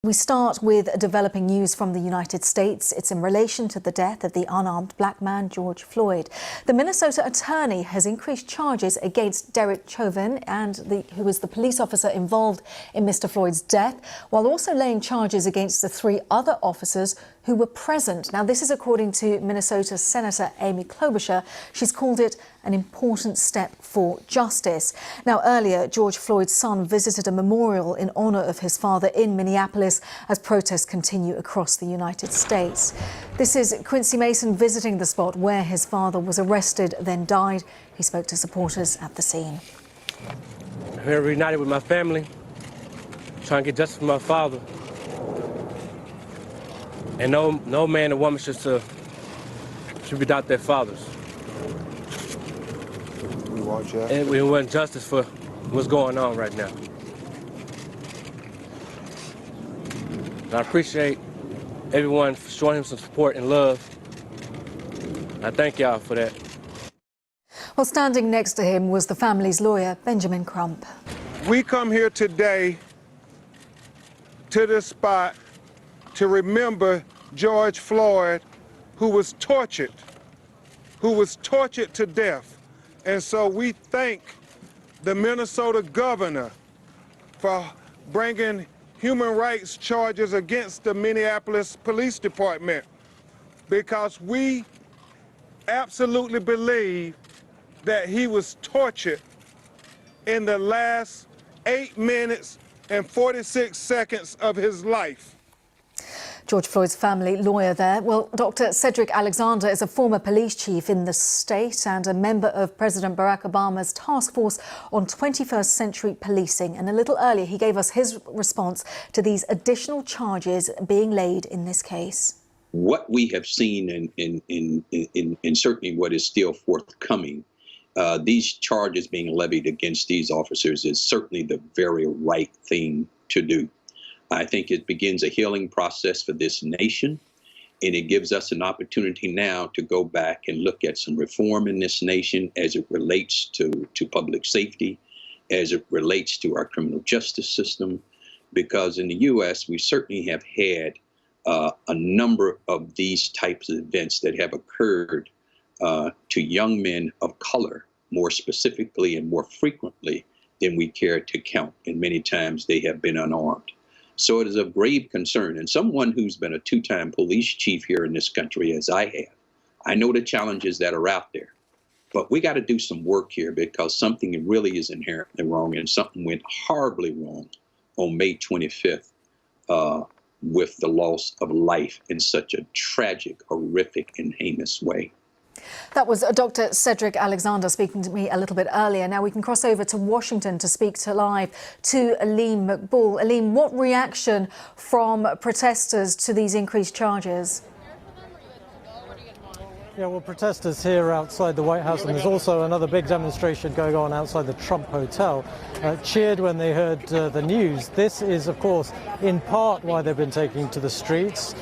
We start with developing news from the United States. It's in relation to the death of the unarmed black man, George Floyd. The Minnesota attorney has increased charges against Derek Chauvin, who was the police officer involved in Mr. Floyd's death, while also laying charges against the three other officers who were present. Now, this is according to Minnesota Senator Amy Klobuchar. She's called it an important step for justice. Now, earlier, George Floyd's son visited a memorial in honour of his father in Minneapolis as protests continue across the United States. This is Quincy Mason visiting the spot where his father was arrested, then died. He spoke to supporters at the scene. I'm here reunited with my family, trying to get justice for my father. And no man or woman should be without their fathers. And we want justice for what's going on right now. And I appreciate everyone for showing him some support and love. I thank y'all for that. Well, standing next to him was the family's lawyer, Benjamin Crump. We come here today to this spot to remember George Floyd, who was tortured to death. And so we thank the Minnesota governor for bringing human rights charges against the Minneapolis Police Department, because we absolutely believe that he was tortured in the last 8 minutes and 46 seconds of his life. George Floyd's family lawyer there. Well, Dr. Cedric Alexander is a former police chief in the state and a member of President Barack Obama's task force on 21st century policing. And a little earlier, he gave us his response to these additional charges being laid in this case. What we have seen in certainly what is still forthcoming, these charges being levied against these officers is certainly the very right thing to do. I think it begins a healing process for this nation, and it gives us an opportunity now to go back and look at some reform in this nation as it relates to public safety, as it relates to our criminal justice system, because in the U.S. we certainly have had a number of these types of events that have occurred to young men of color, more specifically and more frequently than we care to count, and many times they have been unarmed. So it is of grave concern. And someone who's been a two-time police chief here in this country, as I have, I know the challenges that are out there. But we got to do some work here, because something really is inherently wrong, and something went horribly wrong on May 25th with the loss of life in such a tragic, horrific, and heinous way. That was Dr. Cedric Alexander speaking to me a little bit earlier. Now we can cross over to Washington to speak live to Aleem Maqbool. Aleem, what reaction from protesters to these increased charges? Yeah, well, protesters here outside the White House, and there's also another big demonstration going on outside the Trump Hotel, cheered when they heard the news. This is, of course, in part why they've been taking to the streets.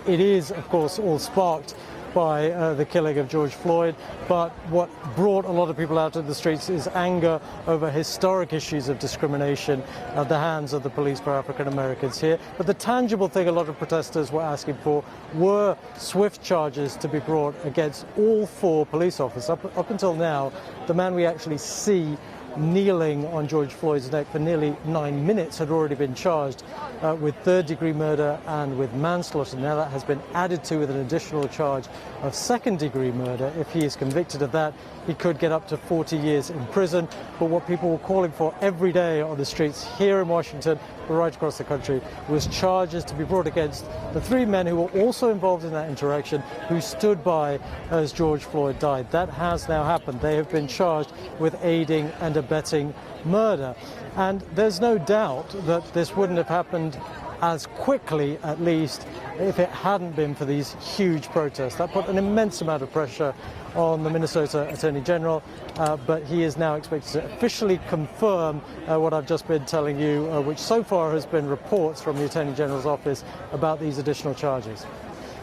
It is, of course, all sparked by the killing of George Floyd, but what brought a lot of people out to the streets is anger over historic issues of discrimination at the hands of the police for African Americans here. But the tangible thing a lot of protesters were asking for were swift charges to be brought against all four police officers. Up until now, the man we actually see kneeling on George Floyd's neck for nearly 9 minutes had already been charged with third-degree murder and with manslaughter. Now that has been added to with an additional charge of second-degree murder. If he is convicted of that, he could get up to 40 years in prison. But what people were calling for every day on the streets here in Washington, but right across the country, was charges to be brought against the three men who were also involved in that interaction, who stood by as George Floyd died. That has now happened. They have been charged with aiding and abetting murder. And there's no doubt that this wouldn't have happened as quickly, at least, if it hadn't been for these huge protests. That put an immense amount of pressure on the Minnesota Attorney General, but he is now expected to officially confirm what I've just been telling you, which so far has been reports from the Attorney General's office about these additional charges.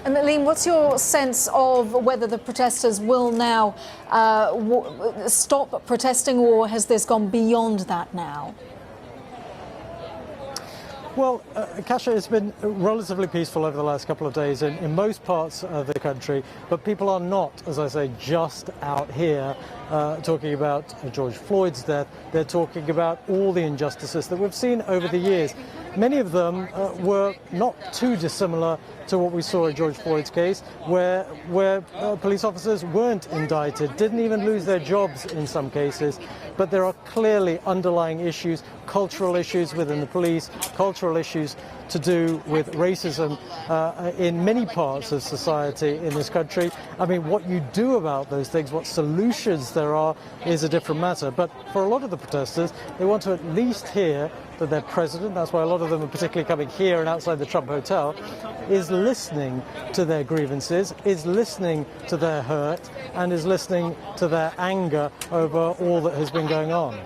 And Aleem, what's your sense of whether the protesters will now stop protesting, or has this gone beyond that now? Well, Kasia, it's been relatively peaceful over the last couple of days in most parts of the country, but people are not, as I say, just out here talking about George Floyd's death. They're talking about all the injustices that we've seen over the years. Many of them were not too dissimilar to what we saw in George Floyd's case, where police officers weren't indicted, didn't even lose their jobs in some cases. But there are clearly underlying issues, cultural issues within the police, cultural issues to do with racism in many parts of society in this country. I mean, what you do about those things, what solutions there are, is a different matter. But for a lot of the protesters, they want to at least hear that their president, that's why a lot of them are particularly coming here and outside the Trump Hotel, is listening to their grievances, is listening to their hurt, and is listening to their anger over all that has been going on.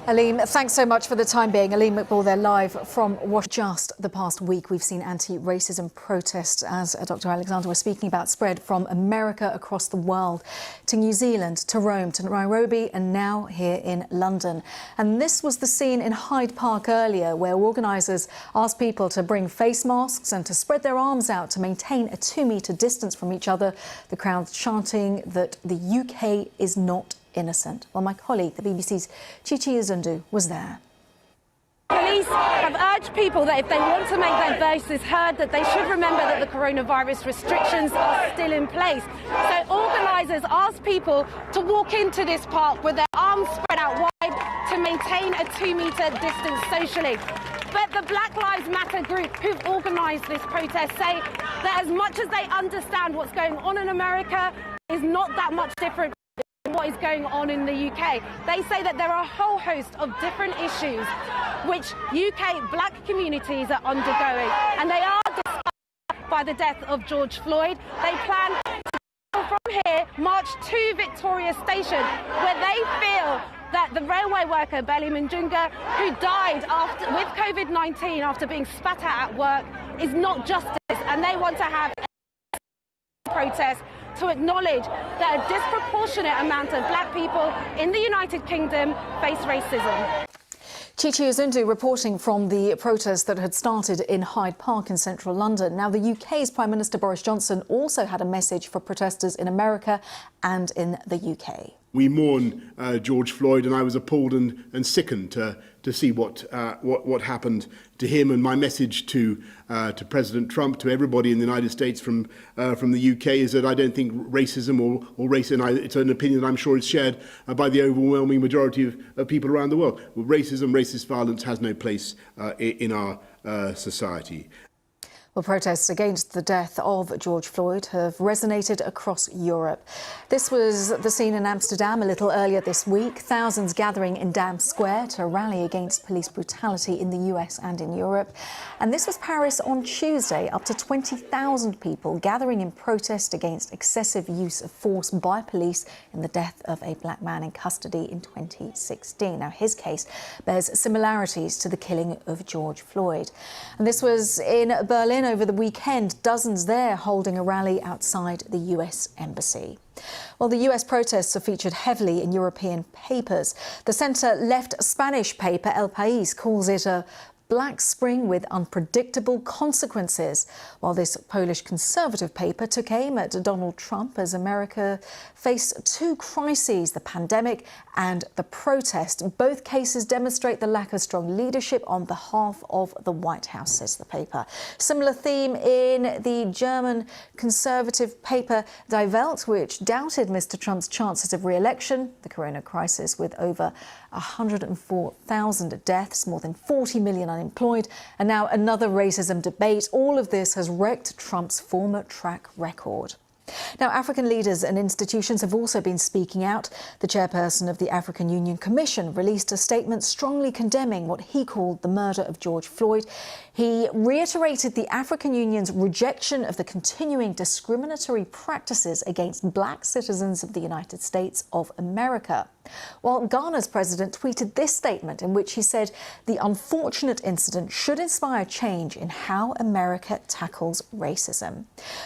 Aleem, thanks so much for the time being. Aleem McBall there live from Washington. Just the past week, we've seen anti-racism protests, as Dr. Alexander was speaking about, spread from America across the world to New Zealand, to Rome, to Nairobi, and now here in London. And this was the scene in Hyde Park earlier, where organisers asked people to bring face masks and to spread their arms out to maintain a 2-metre distance from each other. The crowd chanting that the UK is not innocent. Well, my colleague, the BBC's Chichi Uzundu, was there. Police have urged people that if they want to make their voices heard, that they should remember that the coronavirus restrictions are still in place. So organisers asked people to walk into this park with their arms spread out wide to maintain a 2-metre distance socially. But the Black Lives Matter group who've organised this protest say that as much as they understand what's going on in America is not that much different what is going on in the UK. They say that there are a whole host of different issues which UK black communities are undergoing, and they are disgusted by the death of George Floyd. They plan to, from here, march to Victoria Station, where they feel that the railway worker, Belly Manjunga, who died with COVID-19 after being spat at work, is not justice, and they want to have a protest to acknowledge that a disproportionate amount of black people in the United Kingdom face racism. Chichi Uzundu reporting from the protest that had started in Hyde Park in central London. Now, the UK's Prime Minister Boris Johnson also had a message for protesters in America and in the UK. We mourn George Floyd, and I was appalled and sickened to see what happened to him. And my message to President Trump, to everybody in the United States from the UK, is that I don't think racism or race, and it's an opinion I'm sure is shared by the overwhelming majority of people around the world. Well, racism, racist violence has no place in our society. Well, protests against the death of George Floyd have resonated across Europe. This was the scene in Amsterdam a little earlier this week. Thousands gathering in Dam Square to rally against police brutality in the US and in Europe. And this was Paris on Tuesday. Up to 20,000 people gathering in protest against excessive use of force by police in the death of a black man in custody in 2016. Now, his case bears similarities to the killing of George Floyd. And this was in Berlin over the weekend, dozens there holding a rally outside the US Embassy. Well, the US protests are featured heavily in European papers. The centre-left Spanish paper El País calls it a Black Spring with unpredictable consequences, while this Polish conservative paper took aim at Donald Trump as America faced two crises, the pandemic and the protest. Both cases demonstrate the lack of strong leadership on behalf of the White House, says the paper. Similar theme in the German conservative paper Die Welt, which doubted Mr. Trump's chances of re-election, the corona crisis with over 104,000 deaths, more than 40 million unemployed, and now another racism debate. All of this has wrecked Trump's former track record. Now, African leaders and institutions have also been speaking out. The chairperson of the African Union Commission released a statement strongly condemning what he called the murder of George Floyd. He reiterated the African Union's rejection of the continuing discriminatory practices against black citizens of the United States of America. While Ghana's president tweeted this statement in which he said the unfortunate incident should inspire change in how America tackles racism.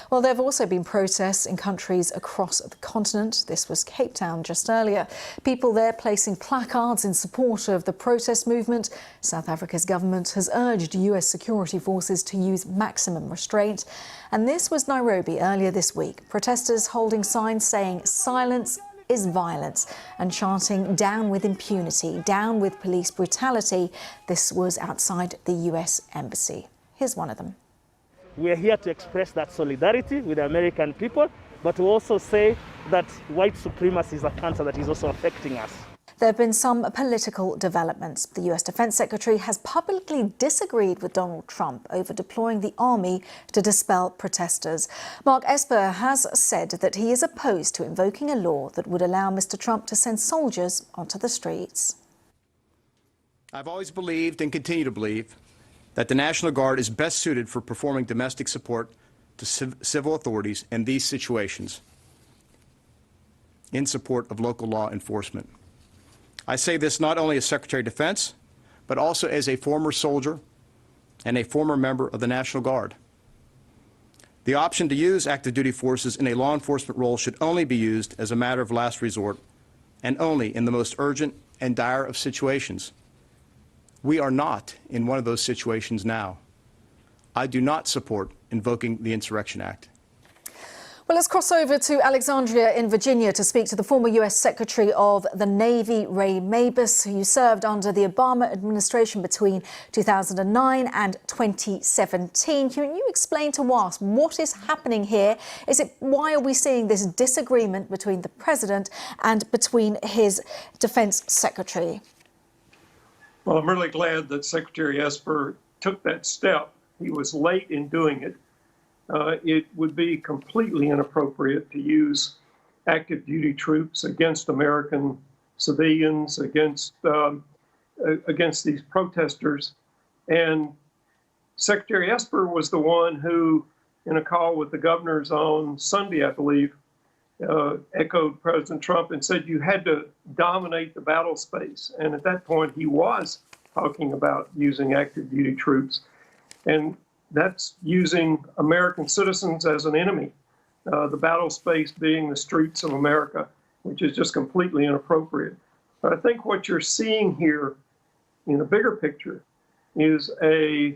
Well, there have also been protests in countries across the continent. This was Cape Town just earlier. People there placing placards in support of the protest movement. South Africa's government has urged US security forces to use maximum restraint. And this was Nairobi earlier this week. Protesters holding signs saying silence is violence and chanting down with impunity, down with police brutality. This was outside the US Embassy. Here's one of them. We are here to express that solidarity with the American people, but to also say that white supremacy is a cancer that is also affecting us. There have been some political developments. The US Defense Secretary has publicly disagreed with Donald Trump over deploying the army to dispel protesters. Mark Esper has said that he is opposed to invoking a law that would allow Mr. Trump to send soldiers onto the streets. I've always believed and continue to believe that the National Guard is best suited for performing domestic support to civil authorities in these situations in support of local law enforcement. I say this not only as Secretary of Defense, but also as a former soldier and a former member of the National Guard. The option to use active duty forces in a law enforcement role should only be used as a matter of last resort and only in the most urgent and dire of situations. We are not in one of those situations now. I do not support invoking the Insurrection Act. Well, let's cross over to Alexandria in Virginia to speak to the former US Secretary of the Navy, Ray Mabus, who served under the Obama administration between 2009 and 2017. Can you explain to us what is happening here? Why are we seeing this disagreement between the president and between his defense secretary? Well, I'm really glad that Secretary Esper took that step. He was late in doing it. It would be completely inappropriate to use active duty troops against American civilians, against these protesters. And Secretary Esper was the one who, in a call with the governors on Sunday, I believe, echoed President Trump and said you had to dominate the battle space. And at that point, he was talking about using active duty troops. And that's using American citizens as an enemy, the battle space being the streets of America, which is just completely inappropriate. But I think what you're seeing here in the bigger picture is the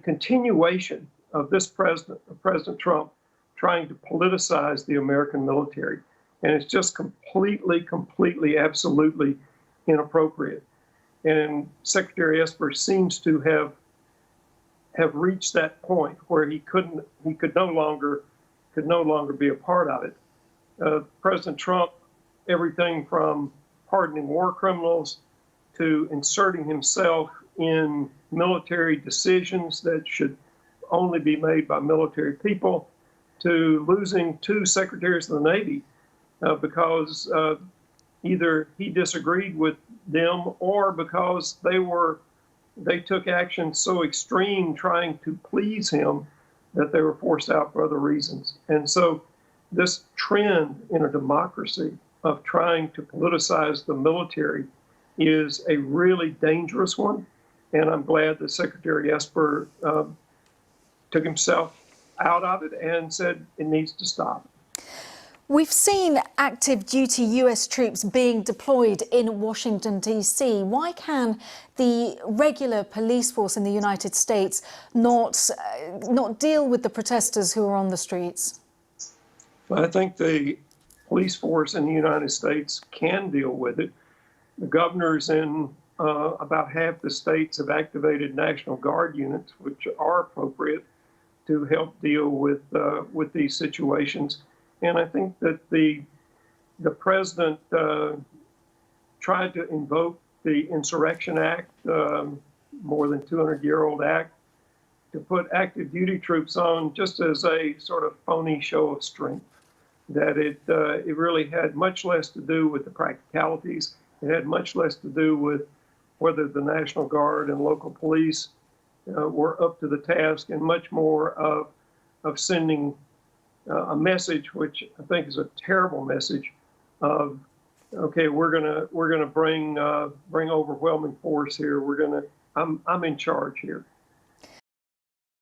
continuation of this president, President Trump, trying to politicize the American military. And it's just completely, absolutely inappropriate. And Secretary Esper seems to have reached that point where he could no longer be a part of it. President Trump, everything from pardoning war criminals to inserting himself in military decisions that should only be made by military people, to losing 2 secretaries of the Navy because either he disagreed with them or because they took action so extreme trying to please him that they were forced out for other reasons. And so this trend in a democracy of trying to politicize the military is a really dangerous one. And I'm glad that Secretary Esper took himself out of it and said it needs to stop. We've seen active duty US troops being deployed in Washington, D.C. Why can the regular police force in the United States not deal with the protesters who are on the streets? Well, I think the police force in the United States can deal with it. The governors in about half the states have activated National Guard units, which are appropriate to help deal with these situations. And I think that the president tried to invoke the Insurrection Act, more than 200-year-old act, to put active duty troops on just as a sort of phony show of strength. That it really had much less to do with the practicalities. It had much less to do with whether the National Guard and local police were up to the task, and much more of sending a message, which I think is a terrible message, of okay, we're gonna bring overwhelming force here. I'm in charge here.